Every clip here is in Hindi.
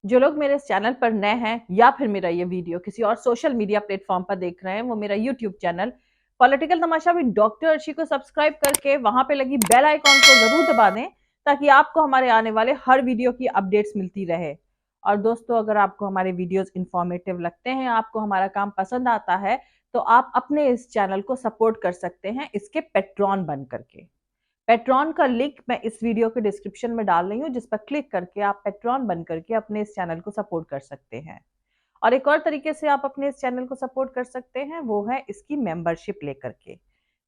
जो लोग मेरे इस चैनल पर नए हैं या फिर मेरा ये वीडियो किसी और सोशल मीडिया प्लेटफॉर्म पर देख रहे हैं, वो मेरा YouTube channel political Tamasha with doctor Arshi को सब्सक्राइब करके वहां पे लगी बेल आइकॉन को जरूर दबा दें, ताकि आपको हमारे आने वाले हर वीडियो की अपडेट्स मिलती रहे। और दोस्तों, अगर आपको हमारे वीडियोस इंफॉर्मेटिव लगते हैं, आपको हमारा काम पसंद आता है, तो आप अपने इस चैनल को सपोर्ट कर सकते हैं इसके पेट्रॉन बन करके। पेट्रॉन का लिंक मैं इस वीडियो के डिस्क्रिप्शन में डाल रही हूँ, जिस पर क्लिक करके आप पेट्रॉन बन करके अपने इस चैनल को सपोर्ट कर सकते हैं। और एक और तरीके से आप अपने इस चैनल को सपोर्ट कर सकते हैं, वो है इसकी मेंबरशिप लेकर के।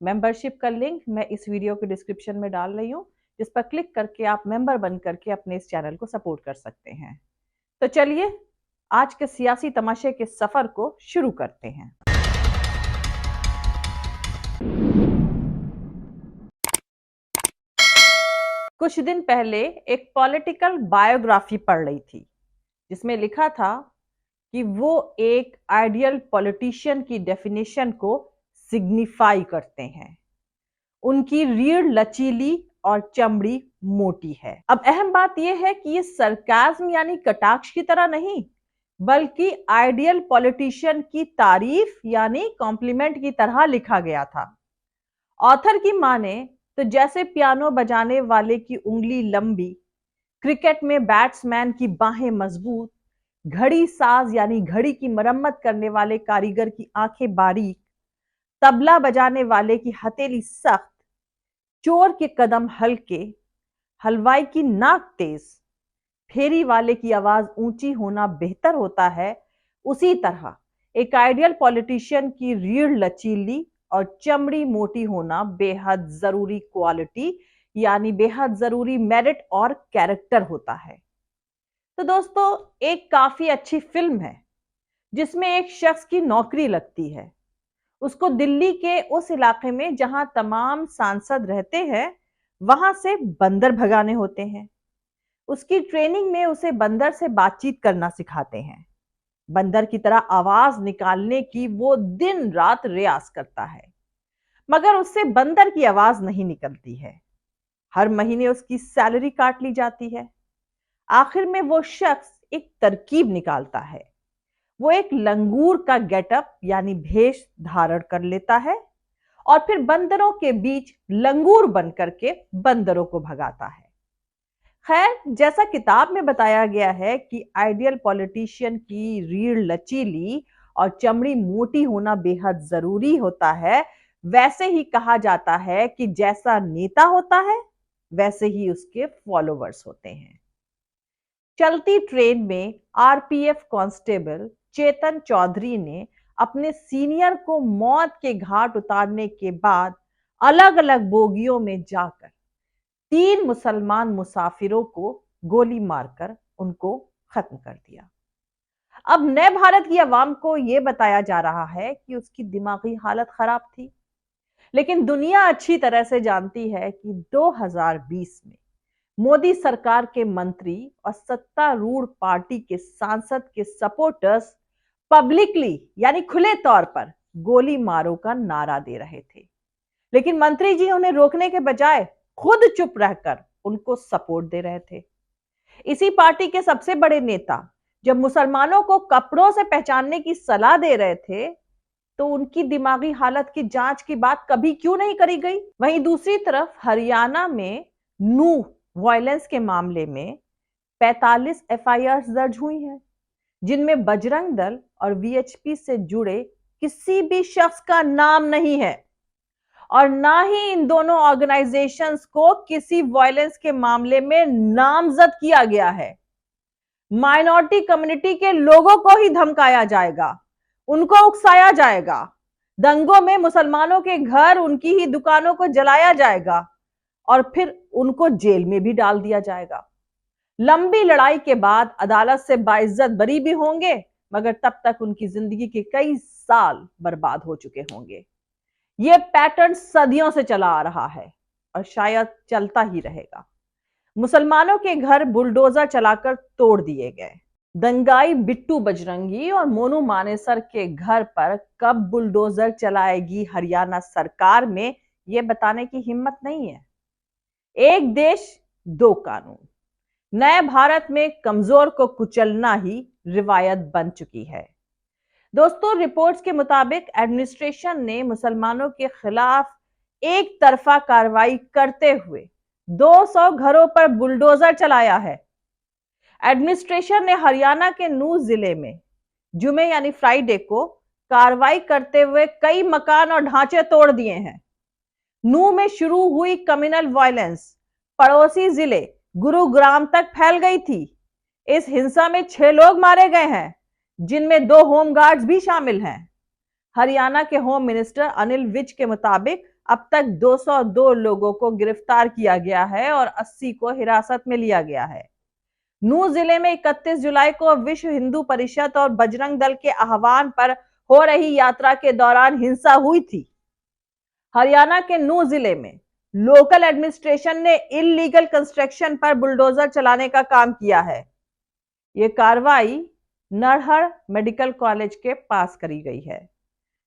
मेंबरशिप का लिंक मैं इस वीडियो के डिस्क्रिप्शन में डाल रही हूँ, जिस पर क्लिक करके आप मेंबर बन करके अपने इस चैनल को सपोर्ट कर सकते हैं। तो चलिए आज के सियासी तमाशे के सफर को शुरू करते हैं। कुछ दिन पहले एक पॉलिटिकल बायोग्राफी पढ़ रही थी, जिसमें लिखा था कि वो एक आइडियल पॉलिटिशियन की डेफिनेशन को सिग्निफाई करते हैं। उनकी रीढ़ लचीली और चमड़ी मोटी है। अब अहम बात यह है कि ये सरकाज़्म यानी कटाक्ष की तरह नहीं, बल्कि आइडियल पॉलिटिशियन की तारीफ यानी कॉम्प्लीमेंट की तरह लिखा गया था। ऑथर की माने तो जैसे पियानो बजाने वाले की उंगली लंबी, क्रिकेट में बैट्समैन की बाहें मजबूत, घड़ी साज यानी घड़ी की मरम्मत करने वाले कारीगर की आंखें बारीक, तबला बजाने वाले की हथेली सख्त, चोर के कदम हल्के, हलवाई की नाक तेज, फेरी वाले की आवाज ऊंची होना बेहतर होता है, उसी तरह एक आइडियल पॉलिटिशियन की रीढ़ लचीली और चमड़ी मोटी होना बेहद जरूरी क्वालिटी यानी बेहद जरूरी मेरिट और कैरेक्टर होता है। तो दोस्तों, एक काफी अच्छी फिल्म है जिसमें एक शख्स की नौकरी लगती है। उसको दिल्ली के उस इलाके में जहां तमाम सांसद रहते हैं, वहां से बंदर भगाने होते हैं। उसकी ट्रेनिंग में उसे बंदर से बातचीत करना सिखाते हैं। बंदर की तरह आवाज निकालने की वो दिन रात रियाज करता है, मगर उससे बंदर की आवाज नहीं निकलती है। हर महीने उसकी सैलरी काट ली जाती है। आखिर में वो शख्स एक तरकीब निकालता है। वो एक लंगूर का गेटअप यानी भेष धारण कर लेता है और फिर बंदरों के बीच लंगूर बन करके बंदरों को भगाता है। खैर, जैसा किताब में बताया गया है कि आइडियल पॉलिटिशियन की रीढ़ लचीली और चमड़ी मोटी होना बेहद जरूरी होता है, वैसे ही कहा जाता है कि जैसा नेता होता है वैसे ही उसके फॉलोवर्स होते हैं। चलती ट्रेन में आरपीएफ कांस्टेबल चेतन चौधरी ने अपने सीनियर को मौत के घाट उतारने के बाद अलग अलग बोगियों में जाकर 3 मुसलमान मुसाफिरों को गोली मारकर उनको खत्म कर दिया। अब नए भारत की आवाम को यह बताया जा रहा है कि उसकी दिमागी हालत खराब थी, लेकिन दुनिया अच्छी तरह से जानती है कि 2020 में मोदी सरकार के मंत्री और सत्तारूढ़ पार्टी के सांसद के सपोर्टर्स पब्लिकली यानी खुले तौर पर गोली मारो का नारा दे रहे थे, लेकिन मंत्री जी उन्हें रोकने के बजाय खुद चुप रहकर उनको सपोर्ट दे रहे थे। इसी पार्टी के सबसे बड़े नेता जब मुसलमानों को कपड़ों से पहचानने की सलाह दे रहे थे, तो उनकी दिमागी हालत की जांच की बात कभी क्यों नहीं करी गई। वहीं दूसरी तरफ हरियाणा में नूह वायलेंस के मामले में 45 एफआईआर दर्ज हुई हैं, जिनमें बजरंग दल और वीएचपी से जुड़े किसी भी शख्स का नाम नहीं है और ना ही इन दोनों ऑर्गेनाइजेशंस को किसी वायलेंस के मामले में नामजद किया गया है। माइनॉरिटी कम्युनिटी के लोगों को ही धमकाया जाएगा, उनको उकसाया जाएगा, दंगों में मुसलमानों के घर, उनकी ही दुकानों को जलाया जाएगा और फिर उनको जेल में भी डाल दिया जाएगा। लंबी लड़ाई के बाद अदालत से बाइज्जत बरी भी होंगे, मगर तब तक उनकी जिंदगी के कई साल बर्बाद हो चुके होंगे। यह पैटर्न सदियों से चला आ रहा है और शायद चलता ही रहेगा। मुसलमानों के घर बुलडोजर चलाकर तोड़ दिए गए। दंगाई बिट्टू बजरंगी और मोनू मानेसर के घर पर कब बुलडोजर चलाएगी हरियाणा सरकार में, यह बताने की हिम्मत नहीं है। एक देश दो कानून। नए भारत में कमजोर को कुचलना ही रिवायत बन चुकी है। दोस्तों, रिपोर्ट्स के मुताबिक एडमिनिस्ट्रेशन ने मुसलमानों के खिलाफ एक तरफा कार्रवाई करते हुए 200 घरों पर बुलडोजर चलाया है। एडमिनिस्ट्रेशन ने हरियाणा के नूह जिले में जुमे यानी फ्राइडे को कार्रवाई करते हुए कई मकान और ढांचे तोड़ दिए हैं। नूह में शुरू हुई कम्युनल वायलेंस पड़ोसी जिले गुरुग्राम तक फैल गई थी। इस हिंसा में 6 लोग मारे गए हैं, जिनमें 2 होमगार्ड्स भी शामिल हैं। हरियाणा के होम मिनिस्टर अनिल विज के मुताबिक अब तक 202 लोगों को गिरफ्तार किया गया है और 80 को हिरासत में लिया गया है। नूह जिले में 31 जुलाई को विश्व हिंदू परिषद और बजरंग दल के आह्वान पर हो रही यात्रा के दौरान हिंसा हुई थी। हरियाणा के नूह जिले में लोकल एडमिनिस्ट्रेशन ने इलीगल कंस्ट्रक्शन पर बुलडोजर चलाने का काम किया है। यह कार्रवाई नरहर मेडिकल कॉलेज के पास करी गई है,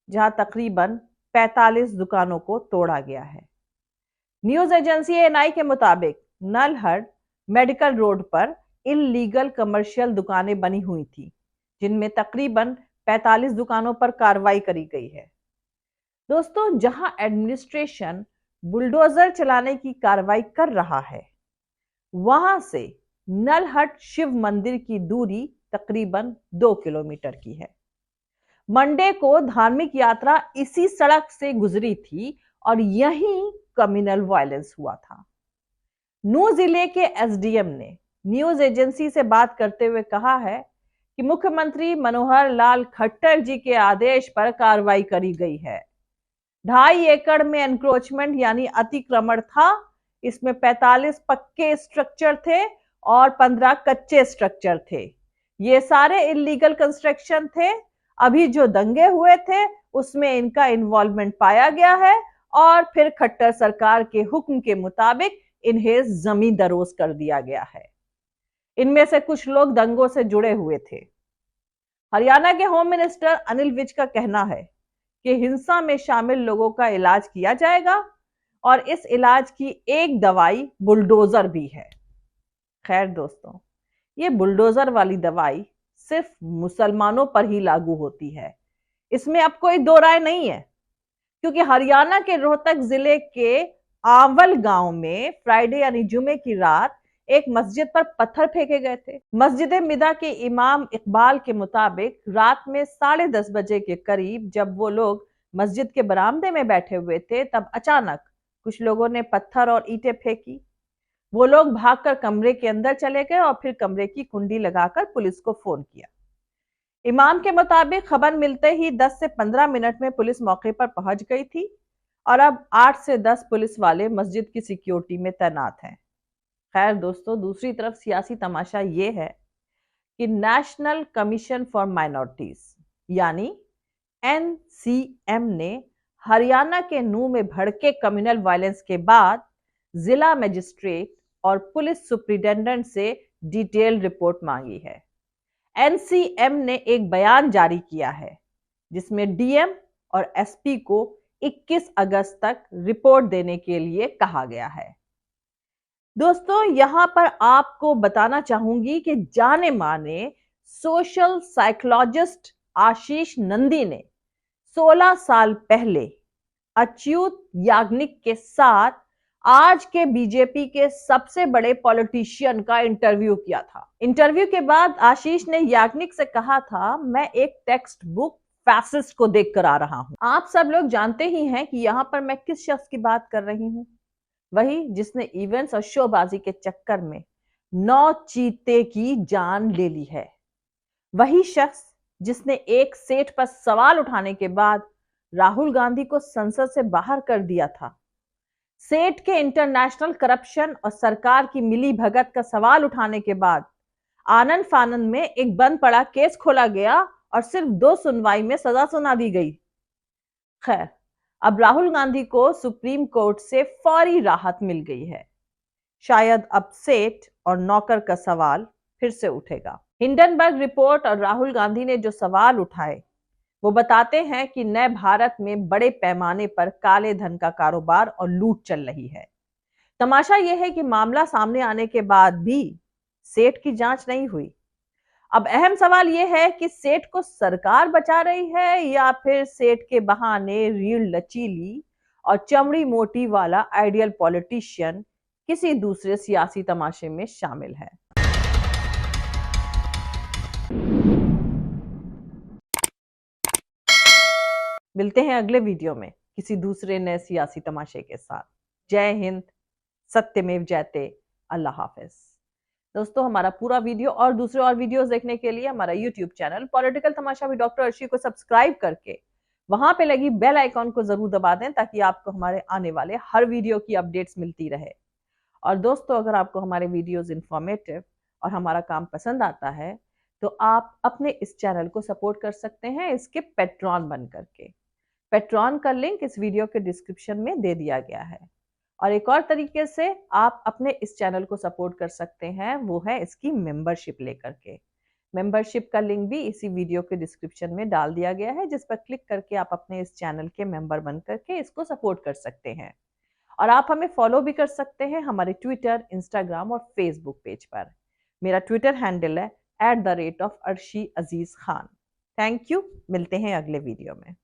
जहां तकरीबन 45 दुकानों को तोड़ा गया है। न्यूज एजेंसी एएनआई के मुताबिक नरहर मेडिकल रोड पर इलीगल कमर्शियल दुकानें बनी हुई थी, जिनमें तकरीबन 45 दुकानों पर कार्रवाई करी गई है। दोस्तों, जहां एडमिनिस्ट्रेशन बुलडोजर चलाने की कार्रवाई कर रहा है, वहां से नलहट शिव मंदिर की दूरी तकरीबन 2 किलोमीटर की है। मंडे को धार्मिक यात्रा इसी सड़क से गुजरी थी और यहीं कम्युनल वायलेंस हुआ था। नूह जिले के एसडीएम ने न्यूज एजेंसी से बात करते हुए कहा है कि मुख्यमंत्री मनोहर लाल खट्टर जी के आदेश पर कार्रवाई करी गई है। 2.5 एकड़ में एनक्रोचमेंट यानी अतिक्रमण था। इसमें 45 पक्के स्ट्रक्चर थे और 15 कच्चे स्ट्रक्चर थे। ये सारे इलीगल कंस्ट्रक्शन थे। अभी जो दंगे हुए थे उसमें इनका इन्वॉल्वमेंट पाया गया है और फिर खट्टर सरकार के हुक्म के मुताबिक इन्हें जमीन दरोज कर दिया गया है। इनमें से कुछ लोग दंगों से जुड़े हुए थे। हरियाणा के होम मिनिस्टर अनिल विज का कहना है कि हिंसा में शामिल लोगों का इलाज किया जाएगा और इस इलाज की एक दवाई बुलडोजर भी है। खैर दोस्तों, ये बुलडोजर वाली दवाई सिर्फ मुसलमानों पर ही लागू होती है, इसमें अब कोई दो राय नहीं है। क्योंकि हरियाणा के रोहतक जिले के आवल गांव में फ्राइडे यानी जुमे की रात एक मस्जिद पर पत्थर फेंके गए थे। मस्जिद मिदा के इमाम इकबाल के मुताबिक रात में 10:30 बजे के करीब जब वो लोग मस्जिद के बरामदे में बैठे हुए थे, तब अचानक कुछ लोगों ने पत्थर और ईंटें फेंकी। वो लोग भागकर कमरे के अंदर चले गए और फिर कमरे की कुंडी लगाकर पुलिस को फोन किया। इमाम के मुताबिक खबर मिलते ही 10 से 15 मिनट में पुलिस मौके पर पहुंच गई थी और अब 8 से 10 पुलिस वाले मस्जिद की सिक्योरिटी में तैनात हैं। खैर दोस्तों, दूसरी तरफ सियासी तमाशा ये है कि नेशनल कमीशन फॉर माइनॉरिटीज यानी एनसीएम ने हरियाणा के नूह में भड़के कम्युनल वायलेंस के बाद जिला मजिस्ट्रेट और पुलिस सुप्रिंटेंडेंट से डिटेल रिपोर्ट मांगी है। एनसीएम ने एक बयान जारी किया है जिसमें डीएम और एसपी को 21 अगस्त तक रिपोर्ट देने के लिए कहा गया है। दोस्तों, यहां पर आपको बताना चाहूंगी कि जाने माने सोशल साइकोलॉजिस्ट आशीष नंदी ने 16 साल पहले अच्युत याग्निक के साथ आज के बीजेपी के सबसे बड़े पॉलिटिशियन का इंटरव्यू किया था। इंटरव्यू के बाद आशीष ने याग्निक से कहा था, मैं एक टेक्स्ट बुक फैसिस्ट को देखकर आ रहा हूं। आप सब लोग जानते ही हैं कि यहां पर मैं किस शख्स की बात कर रही हूं। वही जिसने इवेंट्स और शोबाजी के चक्कर में 9 चीते की जान ले ली है। वही शख्स जिसने एक सेठ पर सवाल उठाने के बाद राहुल गांधी को संसद से बाहर कर दिया था। सेठ के इंटरनेशनल करप्शन और सरकार की मिली भगत का सवाल उठाने के बाद आनंद फानंद में एक बंद पड़ा केस खोला गया और सिर्फ 2 सुनवाई में सजा सुना दी गई। खैर, अब राहुल गांधी को सुप्रीम कोर्ट से फौरी राहत मिल गई है। शायद अब सेठ और नौकर का सवाल फिर से उठेगा। हिंडनबर्ग रिपोर्ट और राहुल गांधी ने जो सवाल उठाए वो बताते हैं कि नए भारत में बड़े पैमाने पर काले धन का कारोबार और लूट चल रही है। तमाशा यह है कि मामला सामने आने के बाद भी सेठ की जांच नहीं हुई। अब अहम सवाल यह है कि सेठ को सरकार बचा रही है या फिर सेठ के बहाने रीढ़ लचीली और चमड़ी मोटी वाला आइडियल पॉलिटिशियन किसी दूसरे सियासी तमाशे में शामिल है। मिलते हैं अगले वीडियो में किसी दूसरे नए सियासी तमाशे के साथ। जय हिंद, सत्यमेव जयते, अल्लाह हाफिज। दोस्तों, हमारा पूरा वीडियो और दूसरे और वीडियोस देखने के लिए हमारा YouTube channel political Tamasha with doctor Arshi को सब्सक्राइब करके वहां पे लगी बेल आइकॉन को जरूर दबा दें ताकि आपको हमारे आने वाले हर वीडियो की अपडेट्स मिलती रहे। और दोस्तों, अगर आपको हमारे वीडियोस इंफॉर्मेटिव और हमारा काम पसंद आता है तो आप अपने इस चैनल को सपोर्ट कर सकते हैं इसके पेट्रॉन बन करके। पेट्रॉन का लिंक इस वीडियो के डिस्क्रिप्शन में दे दिया गया है। और एक और तरीके से आप अपने इस चैनल को सपोर्ट कर सकते हैं, वो है इसकी मेंबरशिप लेकर के। मेंबरशिप का लिंक भी इसी वीडियो के डिस्क्रिप्शन में डाल दिया गया है, जिस पर क्लिक करके आप अपने इस चैनल के मेंबर बन करके इसको सपोर्ट कर सकते हैं। और आप हमें फॉलो भी कर सकते हैं हमारे ट्विटर, इंस्टाग्राम और फेसबुक पेज पर। मेरा ट्विटर हैंडल है @arshi aziz khan। Thank you. मिलते हैं अगले वीडियो में।